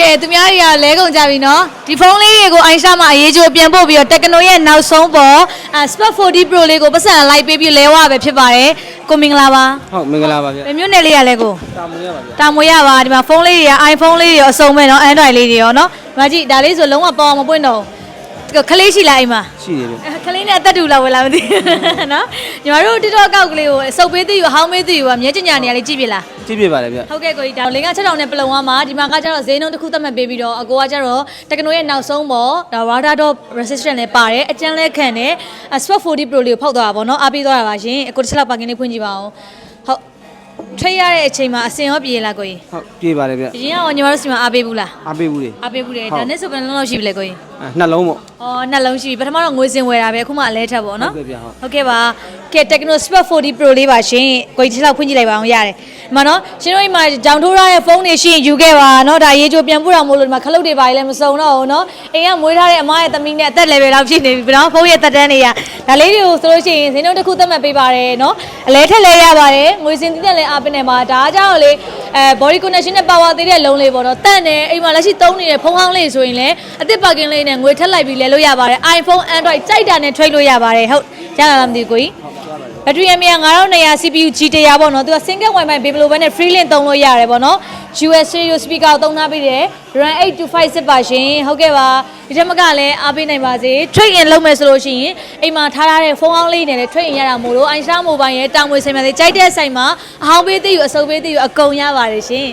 ကဲသူများတွေကလဲကုန်ကြပြီနော်ဒီဖုန်းလေးတွေကိုအိုင်ရှာမှာအရေးချိုးပြန်ပို့ပြီးတော့ Tecno ရဲ့နောက်ဆုံးပေါ် Spark 40 Pro လေးကိုပတ်စံလိုက်ပေးပြီးလဲဝပဲဖြစ်ပါတယ်ကိုမင်္ဂလာပါဟုတ်မင်္ဂလာပါဗျဘယ်မျိုးနယ်လေးရလဲကိုတာမွေးရပါဗျတာမွေရပါဒီမှာဖုန်းလေးတွေက iPhone လေးတွေရောအစုံပဲနော် Android လေးတွေရောနော်ဒီမှာကြည့်ဒါလေးဆိုလုံးဝပေါအောင်မပွင့်တော့ခလေးရှိလားအိမ်မှာရှိတယ်ဗျခလေးနဲ့အသက်တူလာဝယ်လာမသိနော်ညီမတို့ TikTok ကောက်ကလေးကိုစုပ်ပေးသိယူဟောင်းပေးသိယူကမြဲကြညာနေရလေးကြည့်ပြလားကြည့်ပြပါတယ်ဗျဟုတ်ကဲ့ကိုကြီးဒါလင်က6000နဲ့ပလုံဝါမှာဒီမှာကကျတော့ဈေးနှုန်းတစ်ခုသတ်မှတ်ပေးပြီးတော့အကိုကကျတော့ Tecno ရဲ့နောက်ဆုံးပေါ်ဒါ Water Drop Resistant လည်းပါတယ်အကျန်းလဲခံတဲ့ Spark 40 Pro လေးကိုဖောက်သွားတာပေါ့နော်အားပေးသွားတာပါရှင်အကိုတစ်ချက်လောက်ပါကင်းလေးဖွင့်ကြည့်ပါအောင်ဟုတ်ထိရတဲ့အချိန်မှာအစင်ရောပြေလားကိုကြီးဟုတ်ပြေပါတယ်ဗျအရင်ကညီမတို့စီမှာအားပေးဘူးလားအားပေးဘူးလေအားပေးဘူးလေဒါနဲ့ဆိုဘယ်နှလုံးလောက်ရှိပြီလဲကိုကြီးနှလုံးပေါ့အော်နှလုံးရှိပြီပထမတော့ငွေစင်ဝယ်တာပဲအခုမှအလဲထပ်ပေါ့နော်ဟုတ်ကဲ့ဗျဟုတ်ကဲ့ပါကဲ Tecno Spark 40 Pro လေးပါရှင်ကိုကြီးတစ်လောက်ဖွင့်ကြည့်လိုက်ပါအောင်ရတယ်ဒီမှာနော်ရှင်တို့အိမ်မှာကြောင်ထိုးရတဲ့ဖုန်းတွေရှိရင်ယူခဲ့ပါနော်ဒါရေးချိုးပြန်ပို့တာမို့လို့ဒီမှာခလုတ်တွေပါလည်းမစုံတော့ဘူးနော်အိမ်ကမွေးထားတဲ့အမရဲ့သမီးနဲ့အသက် level လောက်ဖြစ်နေပြီနော်ဖုန်းရဲ့တက်တန်းတွေကဒါလေးတွေကိုဆိုလို့ရှိရင်ဈေးနှုန်းတစ်ခုသတ်မှတ်ပေးပါတယ်နော်အလဲထက်လဲရပါတယ်ငွေစင်သီးတဲ့လည်းအားပေးနေပါဒါကြောင့်လေbody connection နဲ့ power သေးတဲ့လုံးလေးပေါ့နော်တန့်နေအိမ်မှာလက်ရှိသုံးနေတဲ့ဖုန်းဟောင်းလေးဆိုရင်လည်းအသစ်ပါကင်းလေးနဲ့ငွေထက်လိုက်ပြီးလဲလို့ရပါတယ် iPhone Android ကြိုက်တာနဲ့ထိလို့ရပါတယ်ဟုတ်ရလားမသိဘူးကိုကြီးဘက်ထရီအမြဲ9200 CPU G100 ပေါ့နော်သူက single Wi-Fi ဘေဘလိုပဲနဲ့ free link သုံးလို့ရတယ်ပေါ့နော် USB speaker ကိုသုံးထားပေးတယ် RAM 8256ပါရှင်ဟုတ်ကဲ့ပါဒီထက်မကလည်းအားပေးနိုင်ပါစေ trade in လုပ်မယ်ဆိုလို့ရှိရင်အိမ်မှာထားထားတဲ့ဖုန်းဟောင်းလေးနဲ့လည်း trade in ရတာမို့လို့ iStar Mobile ရဲ့တာမွေဆိုင်မှာကြိုက်တဲ့ဆိုင်မှာအဟောင်းပေးသိယူအစုပ်ပေးသိယူအကုန်ရပါတယ်ရှင်